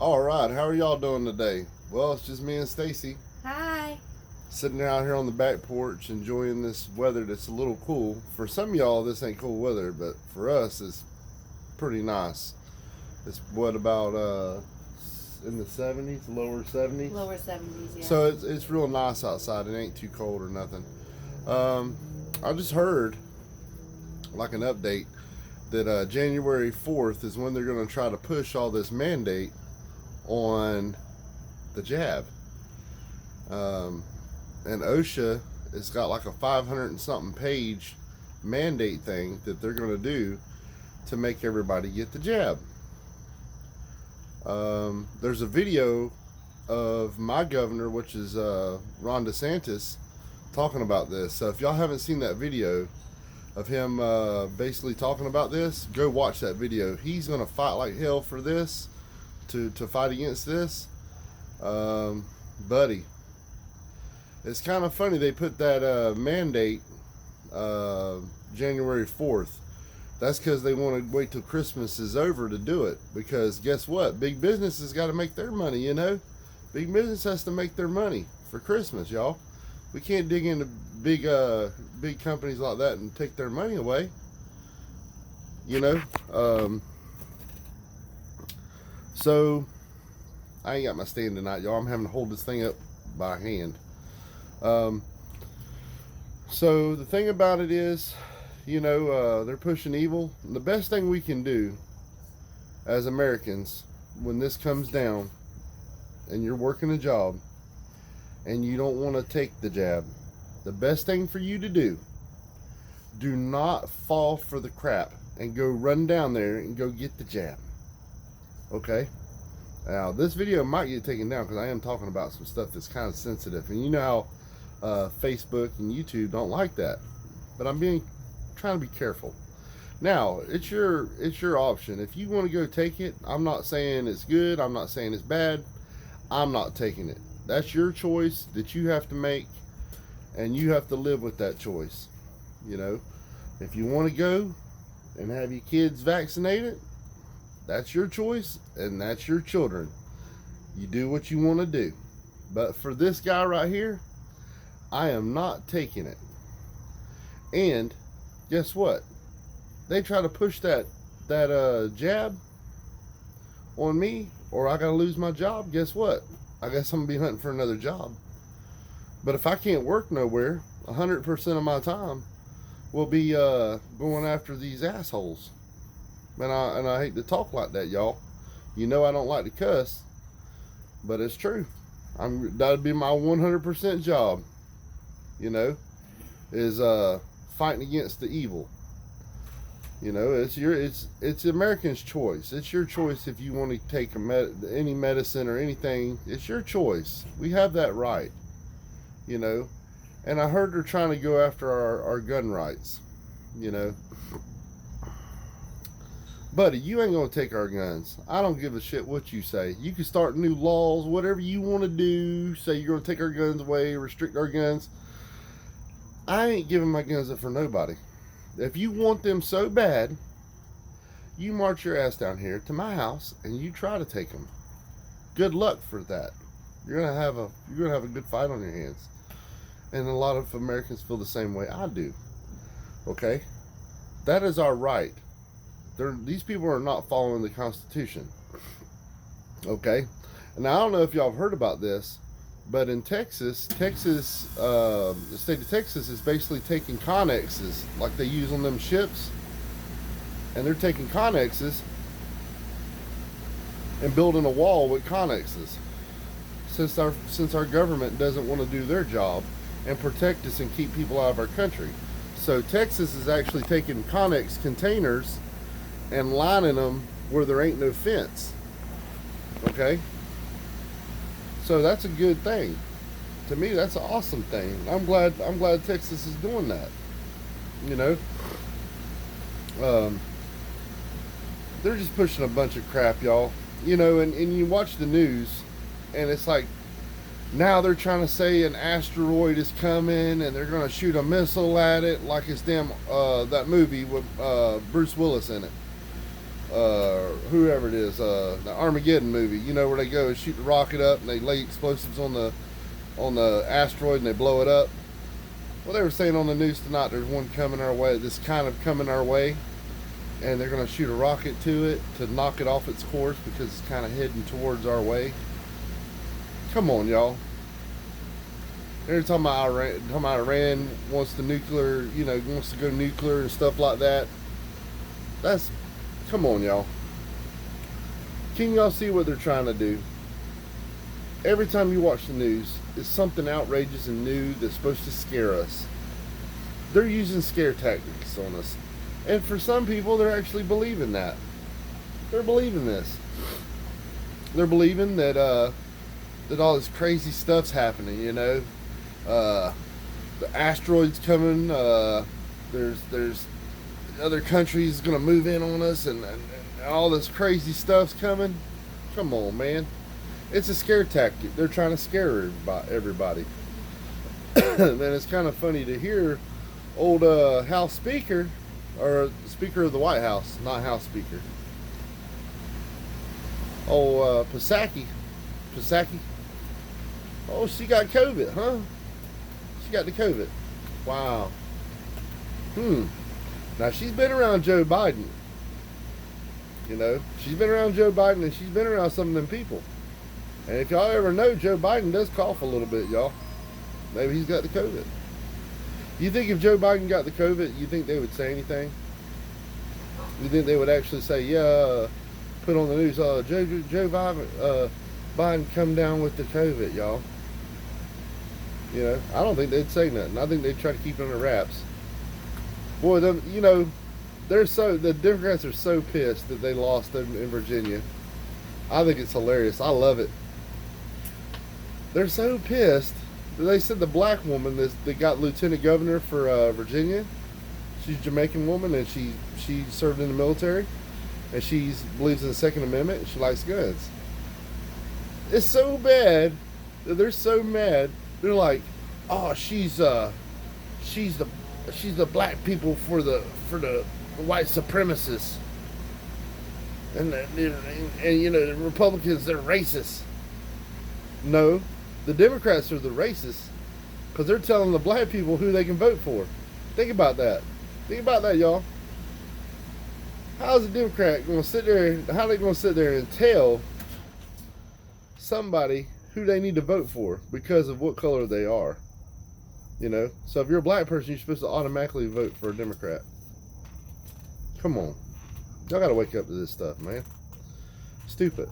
All right, how are y'all doing today? Well, it's just me and Stacy Hi. sitting out here on the back porch enjoying this weather that's a little cool. For some of y'all, this ain't cool weather, but for us, it's pretty nice. It's what about in the 70s, lower 70s? Lower 70s, yeah. So it's real nice outside. It ain't too cold or nothing. I just heard, like an update, that January 4th is when they're going to try to push all this mandate on the jab. And OSHA has got like a 500 and something page mandate thing that they're going to do to make everybody get the jab. There's a video of my governor, which is Ron DeSantis, talking about this. So if y'all haven't seen that video of him basically talking about this, go watch that video. He's going to fight like hell for this, to fight against this. Buddy, it's kind of funny they put that mandate January 4th. That's because they want to wait till Christmas is over to do it. Because guess what? Big business has got to make their money, you know? Big business has to make their money for Christmas, y'all. We can't dig into big companies like that and take their money away. You know? So, I ain't got my stand tonight, y'all. I'm having to hold this thing up by hand. So, the thing about it is, you know, they're pushing evil. The best thing we can do as Americans, when this comes down, and you're working a job, and you don't want to take the jab, the best thing for you to do not fall for the crap and go run down there and go get the jab. Okay? Now, this video might get taken down because I am talking about some stuff that's kind of sensitive. And you know how Facebook and YouTube don't like that. But I'm trying to be careful. Now, it's your option. If you want to go take it, I'm not saying it's good. I'm not saying it's bad. I'm not taking it. That's your choice that you have to make, and you have to live with that choice. You know, if you want to go and have your kids vaccinated, that's your choice, and that's your children. You do what you want to do. But for this guy right here, I am not taking it. And guess what? They try to push that jab on me, or I gotta lose my job. Guess what? I guess I'm gonna be hunting for another job. But if I can't work nowhere, 100% of my time will be going after these assholes. And I hate to talk like that, y'all. You know I don't like to cuss, but it's true. That'd be my 100% job. You know, is fighting against the evil. You know, it's Americans' choice. It's your choice if you want to take any medicine or anything. It's your choice. We have that right. You know, and I heard they're trying to go after our gun rights. You know, buddy, you ain't gonna take our guns. I don't give a shit what you say. You can start new laws, whatever you want to do. Say you're gonna take our guns away, restrict our guns. I ain't giving my guns up for nobody. If you want them so bad, you march your ass down here to my house and you try to take them. Good luck for that. You're gonna have a good fight on your hands. And a lot of Americans feel the same way I do. Okay? That is our right. These people are not following the Constitution. Okay? And I don't know if y'all have heard about this, but in Texas, the state of Texas is basically taking Connexes like they use on them ships, and they're taking Connexes and building a wall with Connexes, since our government doesn't want to do their job and protect us and keep people out of our country. So Texas is actually taking Connex containers and lining them where there ain't no fence. Okay? So that's a good thing. To me, that's an awesome thing. I'm glad Texas is doing that. You know? They're just pushing a bunch of crap, y'all. You know, and you watch the news, and it's like, now they're trying to say an asteroid is coming, and they're going to shoot a missile at it, like it's that movie with Bruce Willis in it. whoever it is, the Armageddon movie. You know, where they go and shoot the rocket up and they lay explosives on the asteroid and they blow it up. Well, they were saying on the news tonight there's one coming our way. This kind of coming our way, and they're going to shoot a rocket to it to knock it off its course because it's kind of heading towards our way. Come on, y'all. They're talking about Iran wants the nuclear, wants to go nuclear and stuff like that. Come on, y'all. Can y'all see what they're trying to do? Every time you watch the news, it's something outrageous and new that's supposed to scare us. They're using scare tactics on us. And for some people, they're actually believing that. They're believing this. They're believing that all this crazy stuff's happening, the asteroids coming, there's other countries going to move in on us, and all this crazy stuff's coming. Come on, man. It's a scare tactic. They're trying to scare everybody. And it's kind of funny to hear old House Speaker, or Speaker of the White House, not House Speaker. Oh, Psaki. Oh, she got COVID, huh? She got the COVID. Wow. Now, she's been around Joe Biden. She's been around Joe Biden, and she's been around some of them people. And if y'all ever know, Joe Biden does cough a little bit, y'all. Maybe he's got the COVID. You think if Joe Biden got the COVID, you think they would say anything? You think they would actually say, yeah, put on the news, Joe Biden come down with the COVID, y'all? I don't think they'd say nothing. I think they'd try to keep it under wraps. Boy, the Democrats are so pissed that they lost in Virginia. I think it's hilarious. I love it. They're so pissed that they said the black woman that got lieutenant governor for Virginia, she's a Jamaican woman, and she served in the military, and she believes in the Second Amendment, and she likes guns. It's so bad that they're so mad. They're like, oh, she's the black people for the white supremacists, and the Republicans, they're racist. No, the Democrats are the racists because they're telling the black people who they can vote for. Think about that. Think about that, y'all. How's a Democrat going to sit there? How are they going to sit there and tell somebody who they need to vote for because of what color they are? So if you're a black person, you're supposed to automatically vote for a Democrat. Come on. Y'all got to wake up to this stuff, man. Stupid.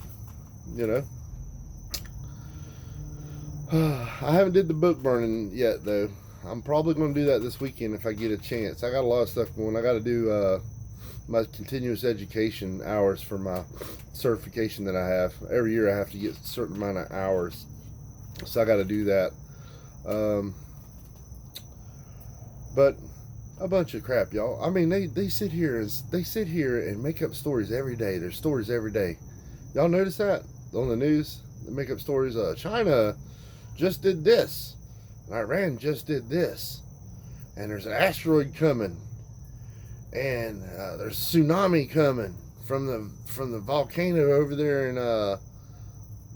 I haven't did the book burning yet, though. I'm probably going to do that this weekend if I get a chance. I got a lot of stuff going. I got to do my continuous education hours for my certification that I have. Every year I have to get a certain amount of hours. So I got to do that. But a bunch of crap, y'all. I mean, they sit here and make up stories every day. There's stories every day. Y'all notice that on the news? They make up stories. China just did this, and Iran just did this, and there's an asteroid coming, and there's a tsunami coming from the volcano over there in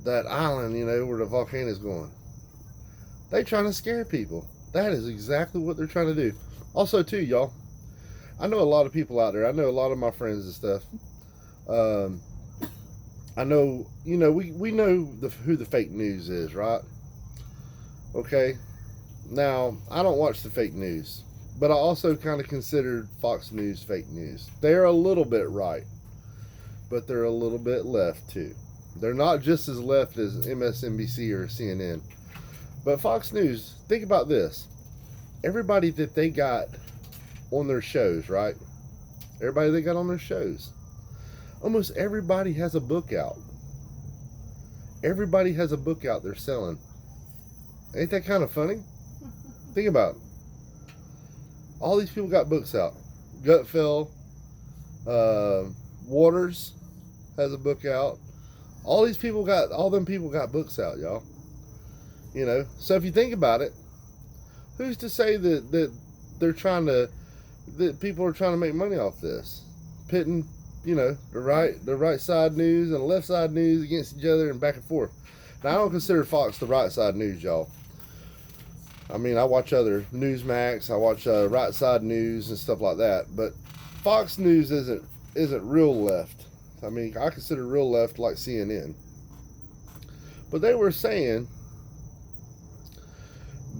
that island, where the volcano's going. They trying to scare people. That is exactly what they're trying to do. Also, too, y'all, I know a lot of people out there. I know a lot of my friends and stuff. I know, we know who the fake news is, right? Okay. Now, I don't watch the fake news, but I also kind of consider Fox News fake news. They're a little bit right, but they're a little bit left, too. They're not just as left as MSNBC or CNN. But Fox News, think about this. Everybody that they got on their shows, right? Everybody they got on their shows. Almost everybody has a book out. Everybody has a book out they're selling. Ain't that kind of funny? Think about it. All these people got books out. Gutfeld, Waters has a book out. All them people got books out, y'all. So if you think about it, who's to say that people are trying to make money off this? Pitting the right side news and the left side news against each other and back and forth. Now, I don't consider Fox the right side news, y'all. I mean, I watch other Newsmax, I watch right side news and stuff like that, but Fox News isn't real left. I mean, I consider real left like CNN. But they were saying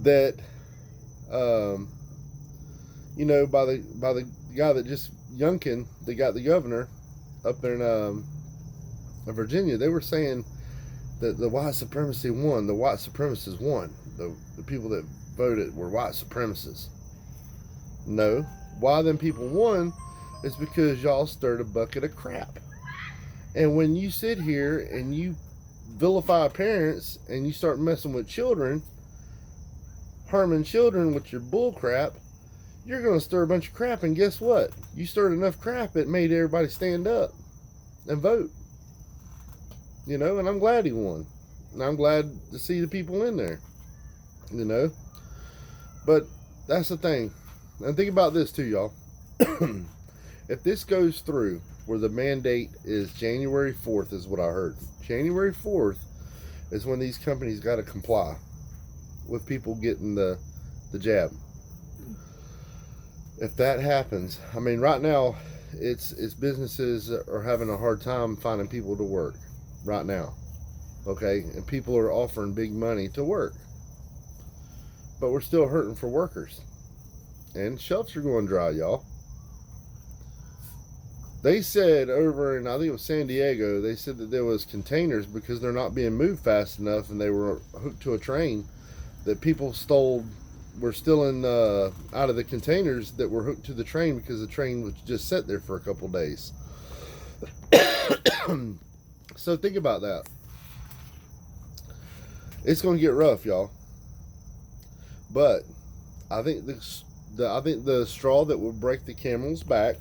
that, by the guy that just Youngkin, they got the governor up there in Virginia, they were saying that the white supremacy won. The white supremacists won. The people that voted were white supremacists. No. Why them people won is because y'all stirred a bucket of crap. And when you sit here and you vilify parents and you start messing with children, harming children with your bull crap, you're going to stir a bunch of crap. And guess what? You stirred enough crap, it made everybody stand up and vote. And I'm glad he won. And I'm glad to see the people in there. But that's the thing. And think about this too, y'all. If this goes through, where the mandate is January 4th, is what I heard. January 4th is when these companies got to comply with people getting the jab. If that happens, I mean, right now, it's businesses are having a hard time finding people to work right now. Okay? And people are offering big money to work. But we're still hurting for workers. And shelves are going dry, y'all. They said over in, I think it was San Diego, they said that there was containers because they're not being moved fast enough and they were hooked to a train that people were still in out of the containers that were hooked to the train because the train was just set there for a couple days. So think about that. It's going to get rough, y'all. But I think the straw that will break the camel's back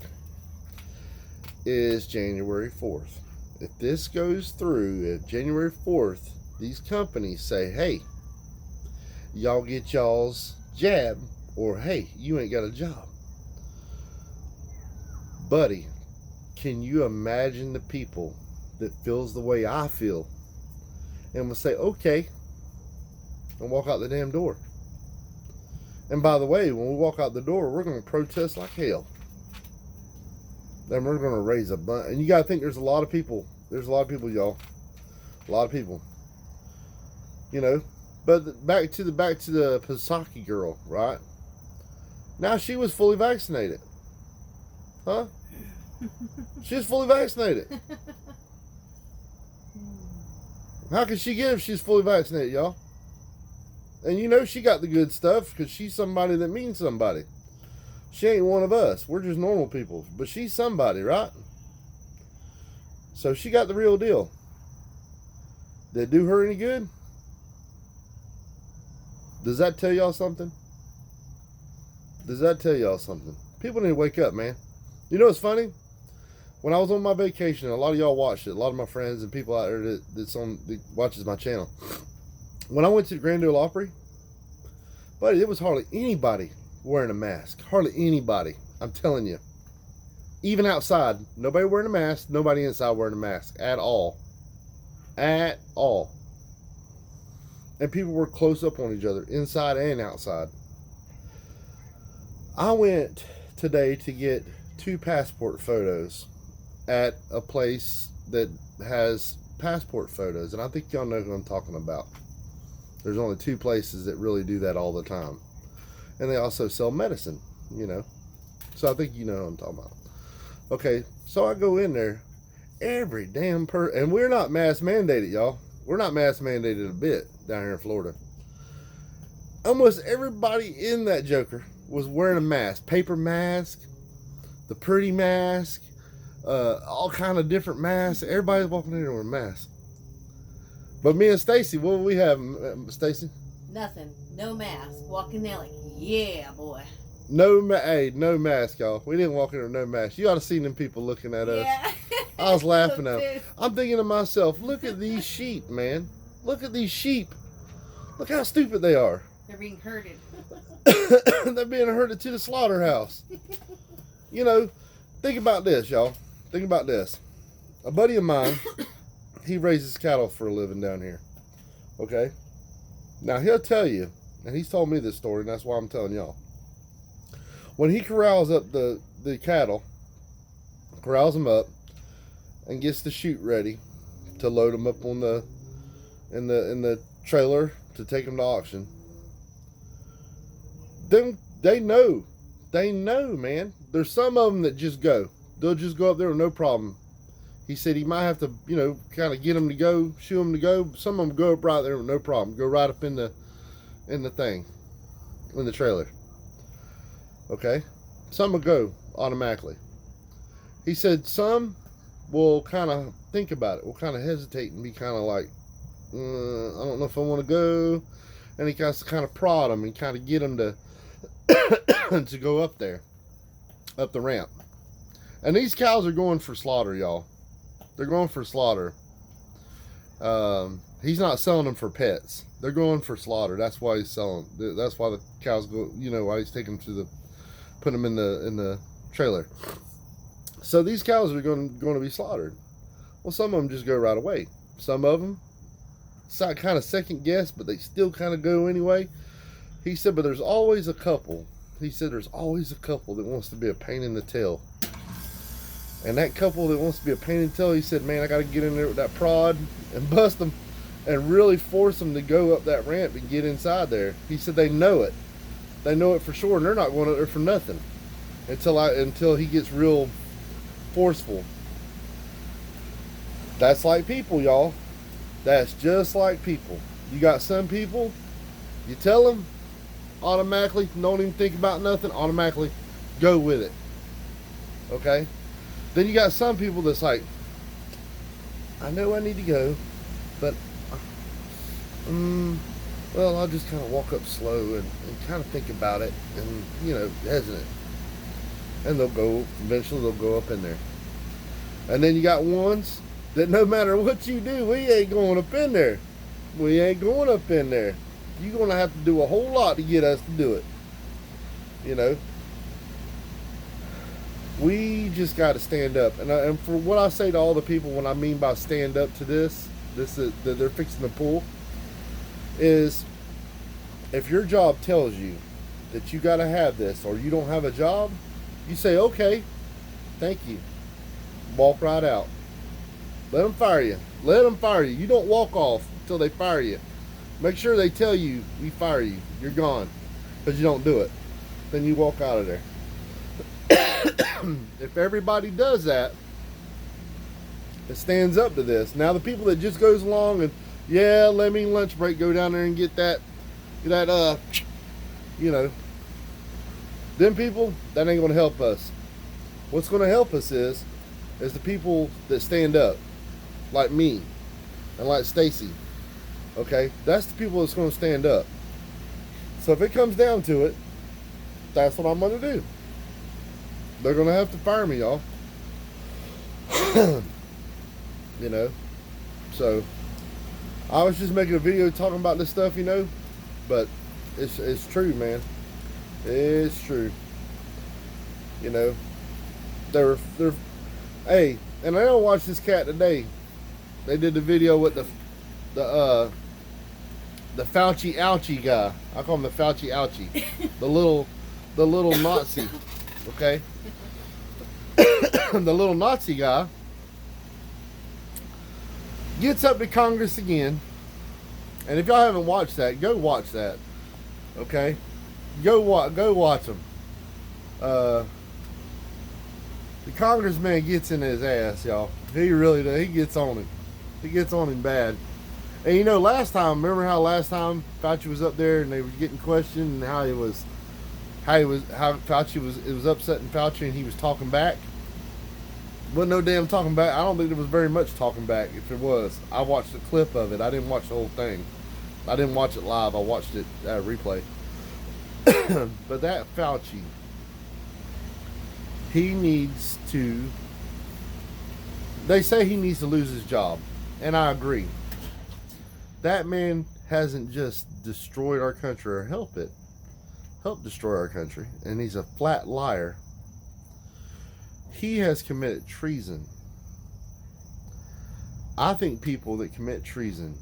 is January 4th. If this goes through, if January 4th, these companies say, hey, y'all get y'all's jab, or hey, you ain't got a job. Buddy, can you imagine the people that feels the way I feel and will say, okay, and walk out the damn door? And by the way, when we walk out the door, we're going to protest like hell. Then we're going to raise a bunch. And you got to think there's a lot of people. There's a lot of people, y'all. A lot of people. But back to the Psaki girl, right? Now she was fully vaccinated. Huh? She was fully vaccinated. How could she get it if she's fully vaccinated, y'all? And she got the good stuff because she's somebody that means somebody. She ain't one of us. We're just normal people. But she's somebody, right? So she got the real deal. Did it do her any good? Does that tell y'all something? Does that tell y'all something? People need to wake up, man. You know what's funny? When I was on my vacation, a lot of y'all watched it. A lot of my friends and people out there that watches my channel. When I went to the Grand Ole Opry, buddy, it was hardly anybody wearing a mask. Hardly anybody. I'm telling you. Even outside, nobody wearing a mask. Nobody inside wearing a mask at all. At all. And people were close up on each other, inside and outside. I went today to get 2 passport photos at a place that has passport photos. And I think y'all know who I'm talking about. There's only 2 places that really do that all the time. And they also sell medicine, So I think you know who I'm talking about. Okay, so I go in there. Every damn person. And we're not mask mandated, y'all. We're not mask mandated a bit down here in Florida. Almost everybody in that joker was wearing a mask. Paper mask. The pretty mask. All kind of different masks. Everybody's walking in there with a mask. But me and Stacy, what do we have, Stacy? Nothing. No mask. Walking there like, yeah, boy. No mask, y'all. We didn't walk in there with no mask. You ought to see them people looking at us. Yeah. I was laughing at them. I'm thinking to myself, look at these sheep, man. Look at these sheep. Look how stupid they are. They're being herded. They're being herded to the slaughterhouse. Think about this, y'all. think about this. A buddy of mine, he raises cattle for a living down here. Okay? Now, he'll tell you, and he's told me this story, and that's why I'm telling y'all. When he corrals up the cattle, corrals them up, and gets the chute ready to load them up on in the trailer to take them to auction, then they know, man. There's some of them that just go. They'll just go up there with no problem. He said he might have to, kind of get them to go, shoo them to go. Some of them go up right there with no problem. Go right up in the thing, in the trailer. Okay? Some will go automatically. He said some will kind of think about it. Will kind of hesitate and be kind of like, I don't know if I want to go. And he has to kind of prod them and kind of get them to to go up there, up the ramp. And these cows are going for slaughter, y'all. They're going for slaughter. He's not selling them for pets. They're going for slaughter. That's why he's selling. That's why the cows go. Why he's taking them put them in the trailer. So these cows are going to be slaughtered. Well, some of them just go right away. Some of them, kind of second guess, but they still kind of go anyway. He said, but there's always a couple. He said there's always a couple that wants to be a pain in the tail. And that couple that wants to be a pain in the tail, he said, man, I got to get in there with that prod and bust them and really force them to go up that ramp and get inside there. He said they know it. They know it for sure, and they're not going up there for nothing until he gets real forceful. That's like people, y'all. That's just like people. You got some people, you tell them, automatically, don't even think about nothing, automatically go with it. Okay? Then you got some people that's like, I know I need to go, but well, I'll just kind of walk up slow and kind of think about it and, hesitant. And eventually they'll go up in there. And then you got ones that no matter what you do, we ain't going up in there. We ain't going up in there. You're going to have to do a whole lot to get us to do it. We just got to stand up. And for what I say to all the people when I mean by stand up to this is that they're fixing to pull, is if your job tells you that you got to have this or you don't have a job, you say, okay, thank you. Walk right out. Let them fire you. Let them fire you. You don't walk off until they fire you. Make sure they tell you, we fire you. You're gone. Because you don't do it. Then you walk out of there. If everybody does that, it stands up to this. Now the people that just goes along and, yeah, let me lunch break, go down there and get that, them people, that ain't going to help us. What's going to help us is the people that stand up, like me and like Stacy. Okay, that's the people that's going to stand up. So if it comes down to it, that's what I'm going to do. They're going to have to fire me, y'all. So I was just making a video talking about this stuff, but it's true, man. It's true. They're hey, and I don't watch this cat today. They did the video with the Fauci ouchie guy. I call him the Fauci ouchie. the little Nazi. Okay. The little Nazi guy gets up to Congress again. And if y'all haven't watched that, go watch that. Okay? Go watch them. The congressman gets in his ass, y'all. He really does. He gets on him. He gets on him bad. And last time, remember how last time Fauci was up there and they were getting questioned and how Fauci was upsetting Fauci and he was talking back? Wasn't no damn talking back. I don't think there was very much talking back. If there was, I watched a clip of it. I didn't watch the whole thing. I didn't watch it live. I watched it replay. But that Fauci, he needs to. They say he needs to lose his job, and I agree. That man hasn't just destroyed our country or helped destroy our country, and he's a flat liar. He has committed treason. I think people that commit treason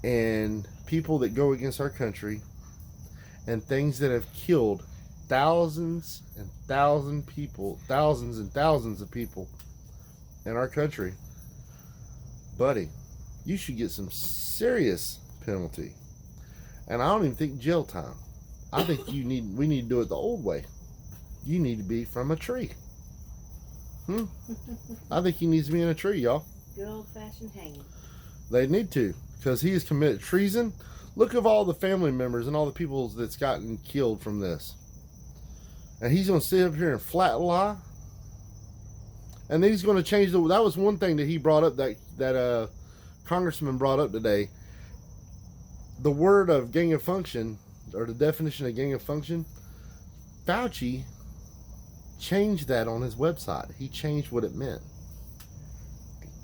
and people that go against our country and things that have killed thousands and thousands of people in our country, buddy, you should get some serious penalty. And I don't even think jail time. I think we need to do it the old way. You need to be from a tree. I think he needs to be in a tree, y'all. Good old-fashioned hanging. They need to, because he has committed treason. Look at all the family members and all the people that's gotten killed from this. And he's going to sit up here and flat lie. And then he's going to change that was one thing that he brought up, that congressman brought up today. The word of gang of function, or the definition of gang of function, Fauci changed that on his website. He changed what it meant.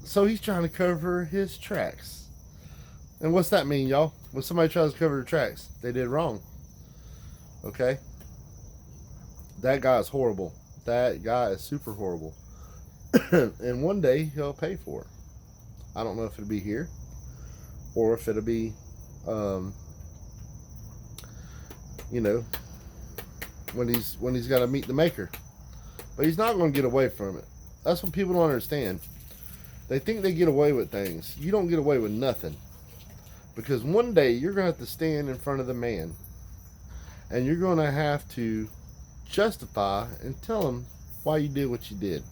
So he's trying to cover his tracks. And what's that mean, y'all? When somebody tries to cover their tracks, they did wrong. Okay? That guy is horrible. That guy is super horrible. And one day he'll pay for it. I don't know if it'll be here or if it'll be, when he's got to meet the maker. But he's not going to get away from it. That's what people don't understand. They think they get away with things. You don't get away with nothing. Because one day you're going to have to stand in front of the man. And you're going to have to justify and tell him why you did what you did.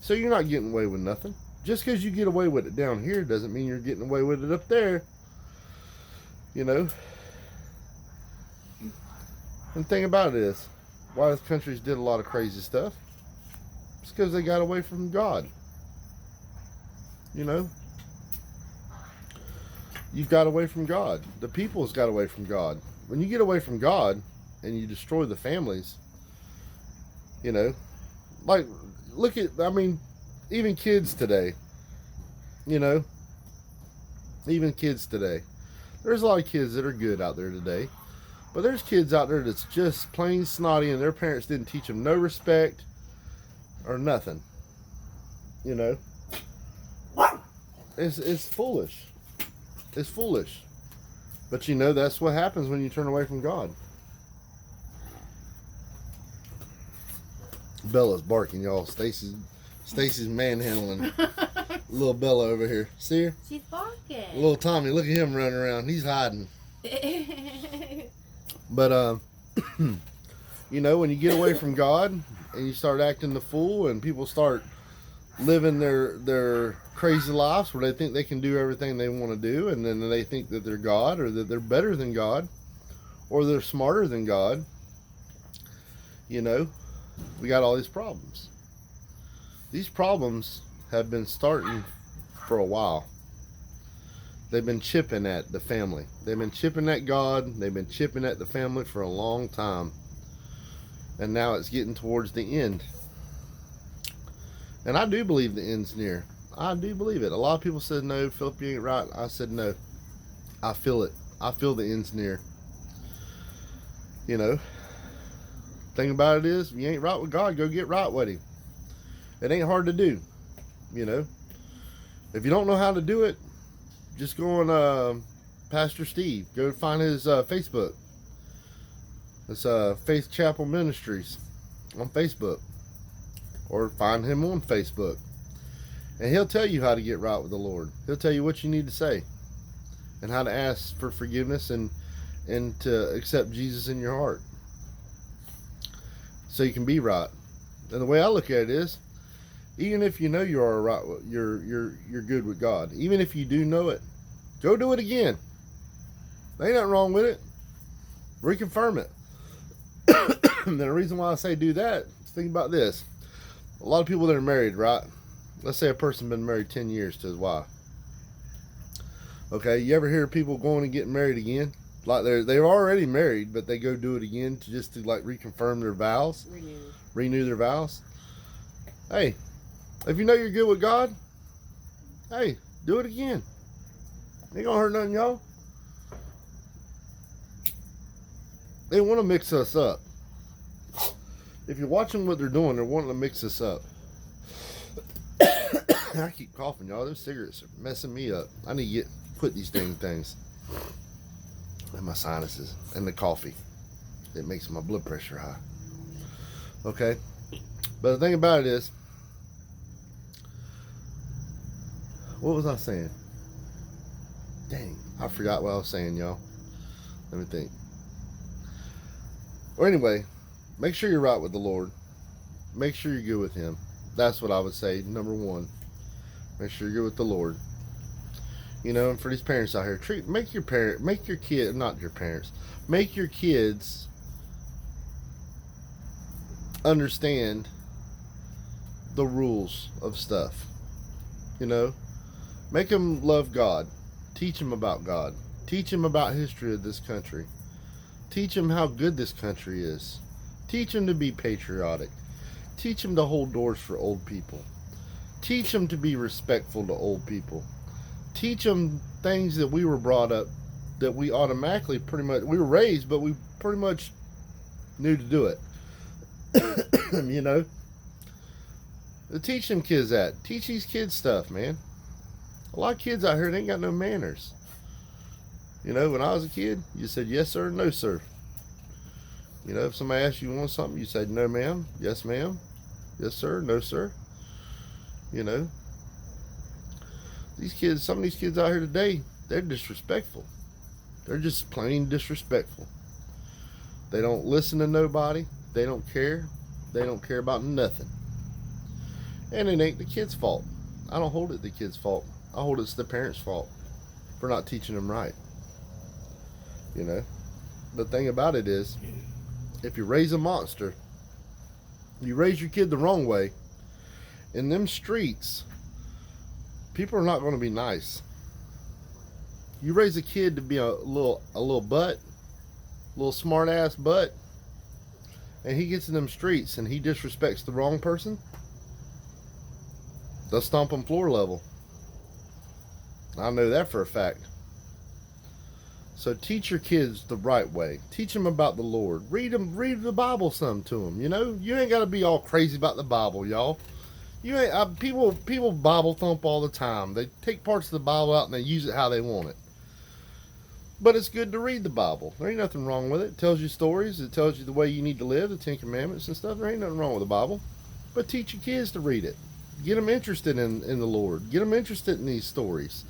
So you're not getting away with nothing. Just because you get away with it down here doesn't mean you're getting away with it up there. You know. And the thing about it is, why these countries did a lot of crazy stuff, it's because they got away from God. You know. You've got away from God. The people's got away from God. When you get away from God and you destroy the families, you know, like, look at, I mean, even kids today, you know, even kids today. There's a lot of kids that are good out there today, but there's kids out there that's just plain snotty and their parents didn't teach them no respect or nothing. You know, it's foolish. It's foolish. But you know, that's what happens when you turn away from God. Bella's barking, y'all. Stacy's manhandling little Bella over here. See her? She's barking. Little Tommy, look at him running around. He's hiding. But you know, when you get away from God and you start acting the fool and people start living their crazy lives where they think they can do everything they want to do, and then they think that they're God or that they're better than God or they're smarter than God, you know, we got all these problems. These problems have been starting for a while. They've been chipping at the family. They've been chipping at God. They've been chipping at the family for a long time. And now it's getting towards the end. And I do believe the end's near. I do believe it. A lot of people said, no, Philip, you ain't right. I said, no. I feel it. I feel the end's near. You know, thing about it is, if you ain't right with God, go get right with him. It ain't hard to do. You know, if you don't know how to do it, just go on Pastor Steve. Go find his Facebook. It's Faith Chapel Ministries on Facebook. Or find him on Facebook. And he'll tell you how to get right with the Lord. He'll tell you what you need to say. And how to ask for forgiveness and to accept Jesus in your heart. So you can be right. And the way I look at it is, even if you know you are right, you're good with God. Even if you do know it, go do it again. There ain't nothing wrong with it. Reconfirm it. And the reason why I say do that is, think about this. A lot of people that are married, right? Let's say a person been married 10 years to his wife. Okay, you ever hear people going and getting married again? Like they're already married, but they go do it again to like reconfirm their vows, renew their vows. Hey, if you know you're good with God, hey, do it again. Ain't gonna hurt nothing, y'all. They want to mix us up. if you're watching what they're doing, they're wanting to mix this up. I keep coughing, y'all. Those cigarettes are messing me up. I need to quit these dang things. And my sinuses and the coffee. It makes my blood pressure high. Okay? But the thing about it is, what was I saying? Dang, I forgot what I was saying, y'all. Let me think. Or anyway, make sure you're right with the Lord. Make sure you're good with Him. That's what I would say. Number one, make sure you're good with the Lord. You know, and for these parents out here, make your kids understand the rules of stuff. You know, make them love God. Teach them about God. Teach them about history of this country. Teach them how good this country is. Teach them to be patriotic. Teach them to hold doors for old people. Teach them to be respectful to old people. Teach them things that we were brought up, that we automatically we were raised, but we pretty much knew to do it. You know? Teach them kids that. Teach these kids stuff, man. A lot of kids out here, they ain't got no manners. You know, when I was a kid, you said yes sir, no sir. You know, if somebody asked you want something, you said no ma'am, yes ma'am, yes sir, no sir. You know, some of these kids out here today, they're disrespectful. They're just plain disrespectful. They don't listen to nobody. They don't care. They don't care about nothing. And it ain't the kid's fault. I don't hold it the kid's fault. I hold it's the parents' fault for not teaching them right. You know, the thing about it is, if you raise a monster, you raise your kid the wrong way, in them streets, people are not going to be nice. You raise a kid to be a little butt, a little smart ass butt, and he gets in them streets and he disrespects the wrong person, they'll stomp him floor level. I know that for a fact. So teach your kids the right way. Teach them about the Lord. Read the Bible some to them. You know, you ain't got to be all crazy about the Bible, y'all. You ain't people Bible thump all the time. They take parts of the Bible out and they use it how they want it. But it's good to read the Bible. There ain't nothing wrong with it. It tells you stories. It tells you the way you need to live, the Ten Commandments and stuff. There ain't nothing wrong with the Bible. But teach your kids to read it. Get them interested in the Lord. Get them interested in these stories.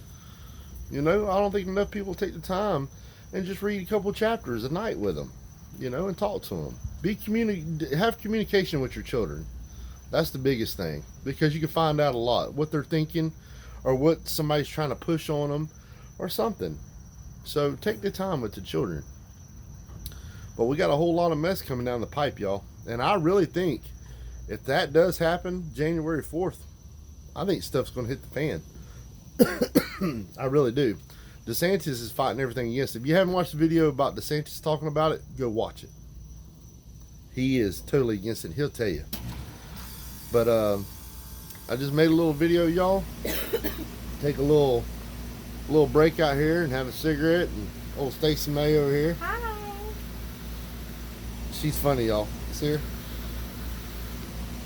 You know, I don't think enough people take the time and just read a couple chapters a night with them, you know, and talk to them. Have communication with your children. That's the biggest thing, because you can find out a lot, what they're thinking or what somebody's trying to push on them or something. So take the time with the children. But we got a whole lot of mess coming down the pipe, y'all. And I really think if that does happen, January 4th, I think stuff's going to hit the fan. I really do. DeSantis is fighting everything against it. If you haven't watched the video about DeSantis talking about it, go watch it. He is totally against it. He'll tell you. But I just made a little video, y'all. Take a little break out here and have a cigarette. And old Stacy May over here. Hi. She's funny, y'all. See her?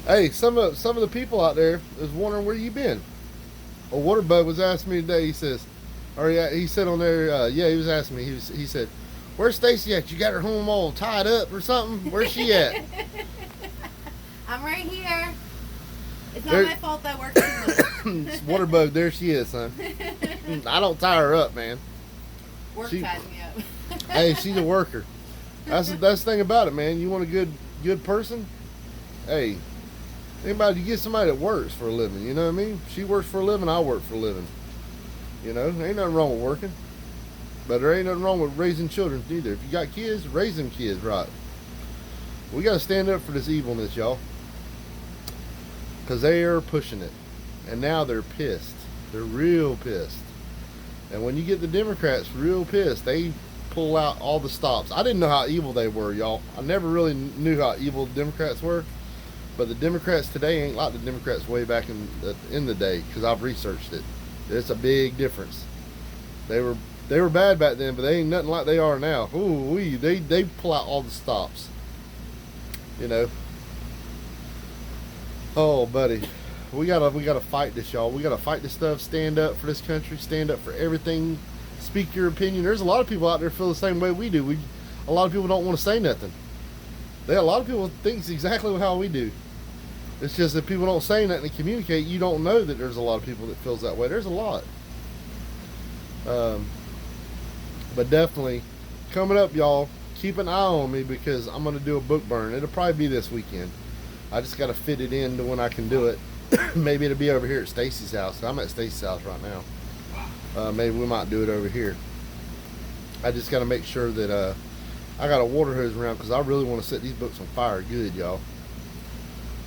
Hey, some of the people out there is wondering where you been. A Waterbug was asking me today. He says, or yeah, he said on there, he was asking me. He said, "Where's Stacy at? You got her home all tied up or something? Where's she at?" I'm right here. It's not my fault I work too much. Waterbug, there she is, son. I don't tie her up, man. Work ties me up. Hey, she's a worker. That's the thing about it, man. You want a good person? Hey, anybody, you get somebody that works for a living, you know what I mean? She works for a living, I work for a living. You know, there ain't nothing wrong with working. But there ain't nothing wrong with raising children either. If you got kids, raise them kids right. We got to stand up for this evilness, y'all. Because they are pushing it. And now they're pissed. They're real pissed. And when you get the Democrats real pissed, they pull out all the stops. I didn't know how evil they were, y'all. I never really knew how evil the Democrats were. But the Democrats today ain't like the Democrats way back in the day, because I've researched it. It's a big difference. They were bad back then, but they ain't nothing like they are now. Ooh, they pull out all the stops. You know. Oh, buddy, we gotta fight this, y'all. We gotta fight this stuff. Stand up for this country. Stand up for everything. Speak your opinion. There's a lot of people out there feel the same way we do. A lot of people don't want to say nothing. A lot of people think exactly how we do. It's just that people don't say nothing and communicate. You don't know that there's a lot of people that feels that way. There's a lot. But definitely coming up, y'all. Keep an eye on me because I'm gonna do a book burn. It'll probably be this weekend. I just gotta fit it in to when I can do it. Maybe it'll be over here at Stacy's house. I'm at Stacy's house right now. Maybe we might do it over here. I just gotta make sure that I got a water hose around because I really want to set these books on fire good, y'all.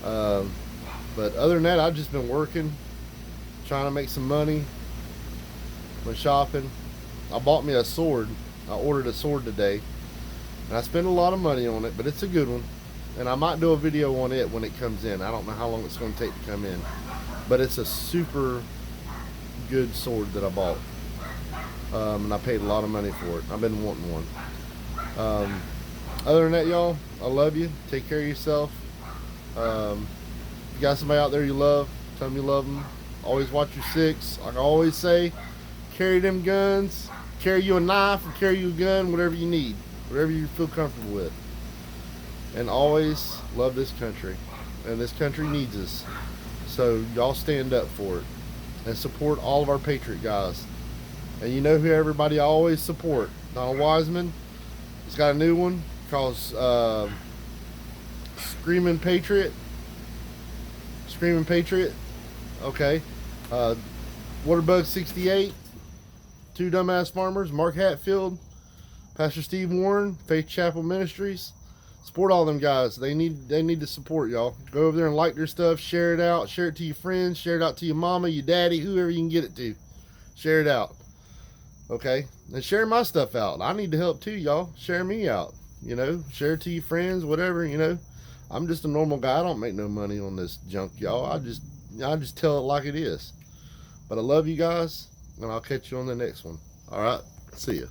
But other than that, I've just been working, trying to make some money. Went shopping. I bought me a sword. I ordered a sword today. And I spent a lot of money on it, but it's a good one. And I might do a video on it when it comes in. I don't know how long it's going to take to come in. But it's a super good sword that I bought. And I paid a lot of money for it. I've been wanting one. Other than that, y'all, I love you. Take care of yourself. If you got somebody out there you love, tell them you love them. Always watch your six. Like I always say, carry them guns. Carry you a knife or carry you a gun, whatever you need. Whatever you feel comfortable with. And always love this country. And this country needs us. So y'all stand up for it. And support all of our Patriot guys. And you know who everybody always support. Donald Wiseman. He's got a new one called Screaming Patriot. Screaming Patriot. Okay. Waterbug 68. Two Dumbass Farmers. Mark Hatfield. Pastor Steve Warren. Faith Chapel Ministries. Support all them guys. They need the support, y'all. Go over there and like their stuff. Share it out. Share it to your friends. Share it out to your mama, your daddy, whoever you can get it to. Share it out. Okay? And share my stuff out. I need the help too, y'all. Share me out. You know, share it to your friends, whatever, you know. I'm just a normal guy. I don't make no money on this junk, y'all. I just tell it like it is. But I love you guys, and I'll catch you on the next one. All right? See ya.